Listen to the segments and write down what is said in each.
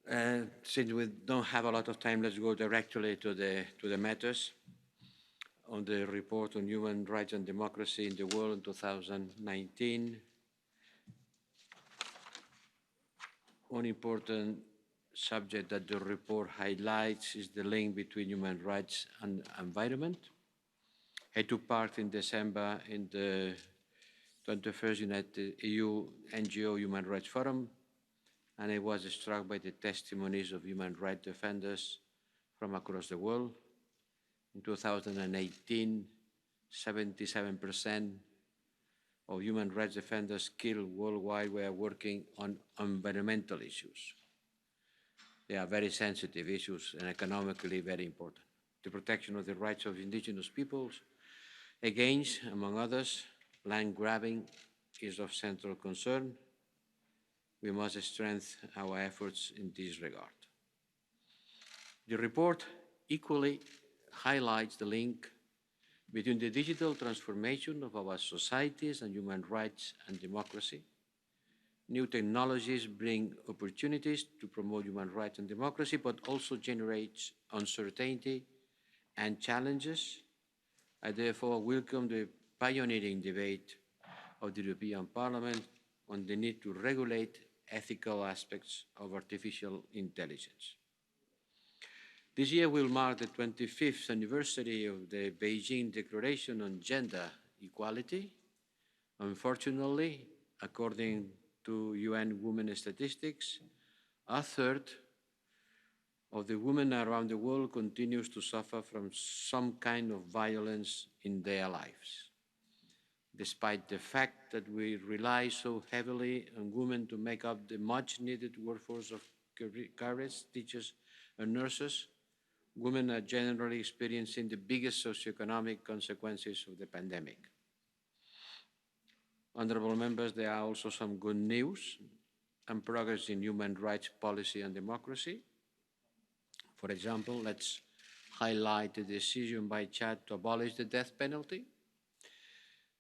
Since we don't have a lot of time, let's go directly to the matters. On the report on human rights and democracy in the world in 2019, one important subject that the report highlights is the link between human rights and environment. I took part in December in the 21st United EU NGO Human Rights Forum, and I was struck by the testimonies of human rights defenders from across the world. In 2018, 77% of human rights defenders killed worldwide were working on environmental issues. They are very sensitive issues and economically very important. The protection of the rights of indigenous peoples against, among others, land grabbing is of central concern. We must strengthen our efforts in this regard. The report equally highlights the link between the digital transformation of our societies and human rights and democracy. New technologies bring opportunities to promote human rights and democracy, but also generates uncertainty and challenges. I therefore welcome the pioneering debate of the European Parliament on the need to regulate ethical aspects of artificial intelligence. This year will mark the 25th anniversary of the Beijing Declaration on Gender Equality. Unfortunately, according to UN Women statistics, a third of the women around the world continues to suffer from some kind of violence in their lives. Despite the fact that we rely so heavily on women to make up the much-needed workforce of carers, teachers, and nurses, women are generally experiencing the biggest socio-economic consequences of the pandemic. Honourable Members, there are also some good news and progress in human rights policy and democracy. For example, let's highlight the decision by Chad to abolish the death penalty,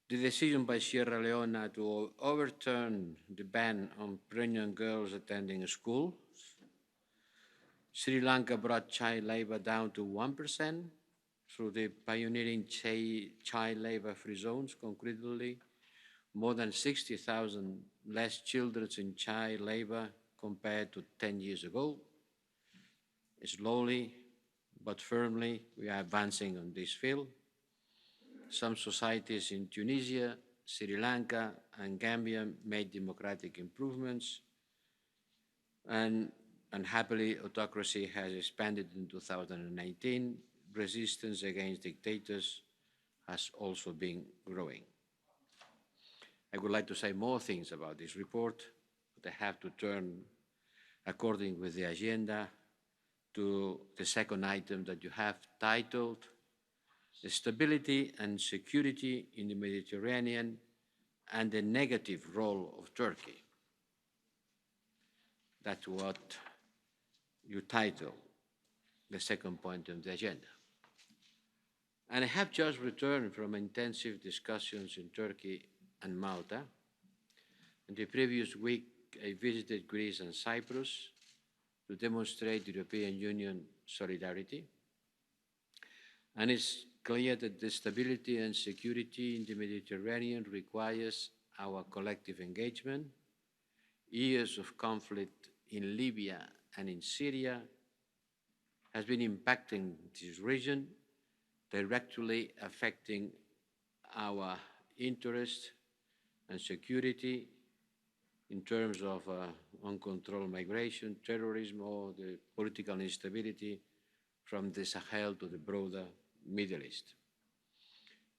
the decision by Sierra Leone to overturn the ban on pregnant girls attending school. Sri Lanka brought child labour down to 1% through the pioneering child labour-free zones. Concretely, more than 60,000 less children in child labour compared to 10 years ago. Slowly but firmly, we are advancing on this field. Some societies in Tunisia, Sri Lanka, and Gambia made democratic improvements, and unhappily, autocracy has expanded in 2019. Resistance against dictators has also been growing. I would like to say more things about this report, but I have to turn, according with the agenda, to the second item that you have titled "The Stability and Security in the Mediterranean and the Negative Role of Turkey." That's what you title the second point of the agenda. And I have just returned from intensive discussions in Turkey and Malta. In the previous week, I visited Greece and Cyprus to demonstrate European Union solidarity. And it's clear that the stability and security in the Mediterranean requires our collective engagement. Years of conflict in Libya and in Syria has been impacting this region, directly affecting our interest and security in terms of uncontrolled migration, terrorism, or the political instability from the Sahel to the broader Middle East.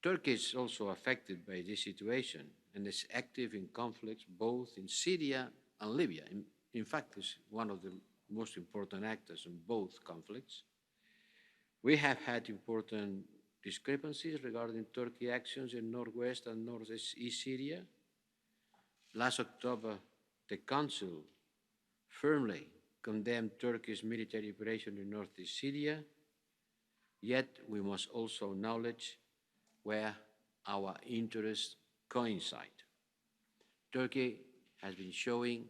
Turkey is also affected by this situation and is active in conflicts both in Syria and Libya. In fact, it's one of the most important actors in both conflicts. We have had important discrepancies regarding Turkey's actions in northwest and northeast Syria. Last October, the Council firmly condemned Turkey's military operation in northeast Syria, yet we must also acknowledge where our interests coincide. Turkey has been showing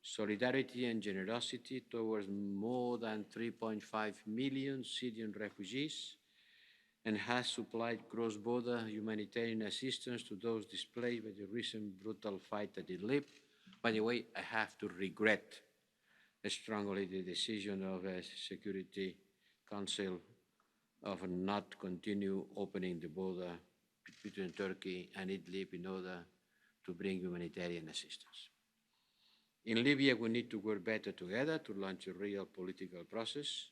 solidarity and generosity towards more than 3.5 million Syrian refugees, and has supplied cross-border humanitarian assistance to those displaced by the recent brutal fight at Idlib. By the way, I have to regret strongly the decision of the Security Council of not continue opening the border between Turkey and Idlib in order to bring humanitarian assistance. In Libya, we need to work better together to launch a real political process.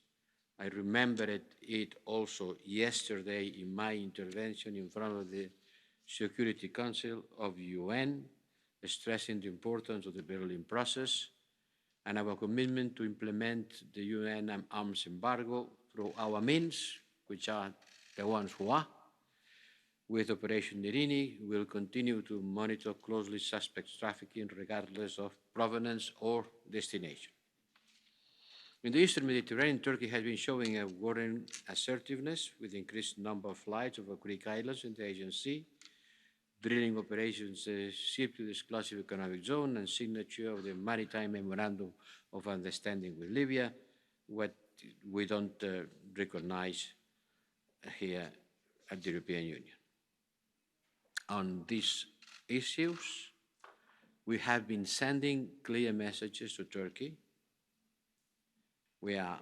I remembered it also yesterday in my intervention in front of the Security Council of the UN, stressing the importance of the Berlin process and our commitment to implement the UN arms embargo through our means, which are the ones who are. With Operation Irini, we will continue to monitor closely suspect trafficking regardless of provenance or destination. In the Eastern Mediterranean, Turkey has been showing a worrying assertiveness with increased number of flights over Greek islands in the Aegean Sea, drilling operations shipped to the exclusive economic zone, and signature of the Maritime Memorandum of Understanding with Libya, what we don't recognize here at the European Union. On these issues, we have been sending clear messages to Turkey. We are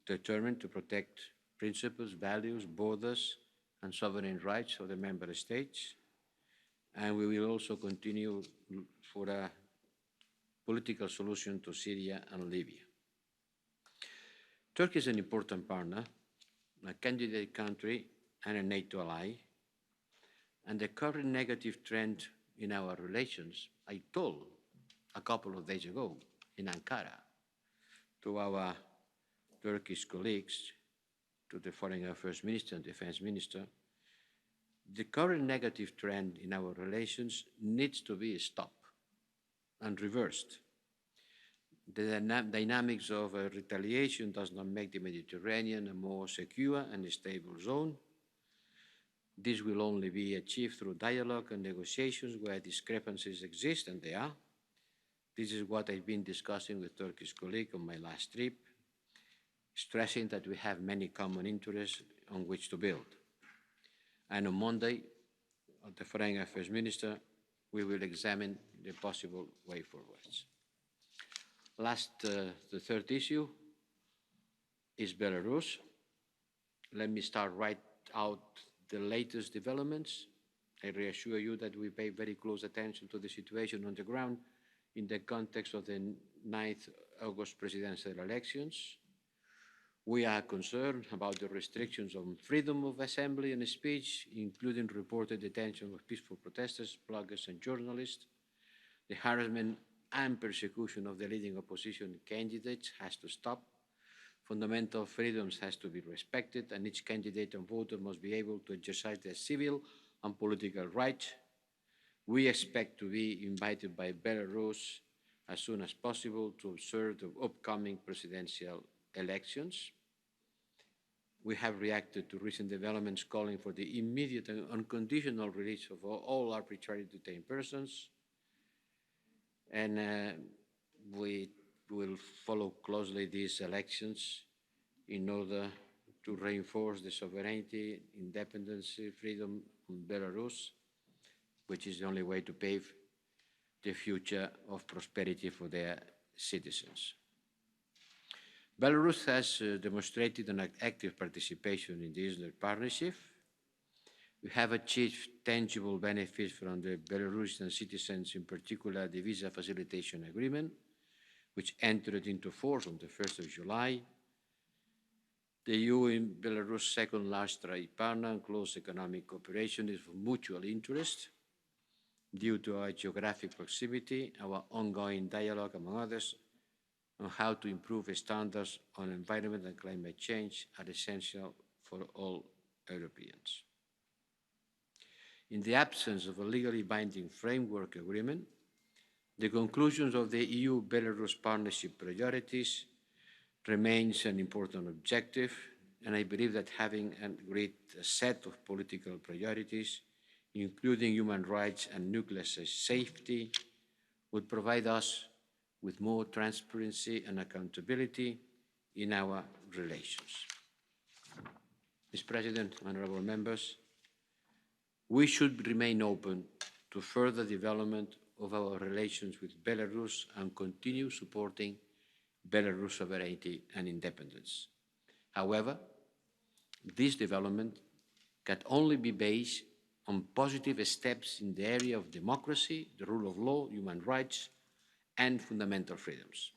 determined to protect principles, values, borders, and sovereign rights of the member states, and we will also continue for a political solution to Syria and Libya. Turkey is an important partner, a candidate country, and a NATO ally, and the current negative trend in our relations, I told a couple of days ago in Ankara to our Turkish colleagues, to the Foreign Affairs Minister and Defense Minister, the current negative trend in our relations needs to be stopped and reversed. The dynamics of retaliation does not make the Mediterranean a more secure and stable zone. This will only be achieved through dialogue and negotiations where discrepancies exist, and they are. This is what I've been discussing with Turkish colleagues on my last trip, stressing that we have many common interests on which to build. And on Monday, at the Foreign Affairs Minister, we will examine the possible way forwards. The third issue is Belarus. Let me start right out the latest developments. I reassure you that we pay very close attention to the situation on the ground in the context of the 9th August presidential elections. We are concerned about the restrictions on freedom of assembly and speech, including reported detention of peaceful protesters, bloggers and journalists. The harassment and persecution of the leading opposition candidates has to stop. Fundamental freedoms has to be respected, and each candidate and voter must be able to exercise their civil and political rights. We expect to be invited by Belarus as soon as possible to observe the upcoming presidential elections. We have reacted to recent developments calling for the immediate and unconditional release of all arbitrarily detained persons. And we will follow closely these elections in order to reinforce the sovereignty, independence, freedom of Belarus, which is the only way to pave the future of prosperity for their citizens. Belarus has demonstrated an active participation in the Eastern Partnership. We have achieved tangible benefits from the Belarusian citizens, in particular the Visa Facilitation Agreement, which entered into force on the 1st of July. The EU and Belarus' second largest trade partner and close economic cooperation is of mutual interest due to our geographic proximity, our ongoing dialogue, among others, on how to improve standards on environment and climate change are essential for all Europeans. In the absence of a legally binding framework agreement, the conclusions of the EU-Belarus partnership priorities remains an important objective, and I believe that having agreed a set of political priorities, including human rights and nuclear safety, would provide us with more transparency and accountability in our relations. Mr. President, honourable members, we should remain open to further development of our relations with Belarus and continue supporting Belarus' sovereignty and independence. However, this development can only be based on positive steps in the area of democracy, the rule of law, human rights, and fundamental freedoms.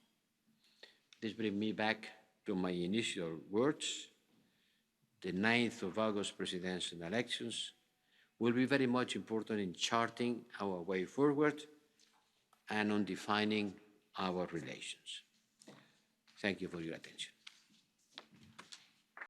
This brings me back to my initial words. The 9th of August presidential elections will be very much important in charting our way forward and on defining our relations. Thank you for your attention.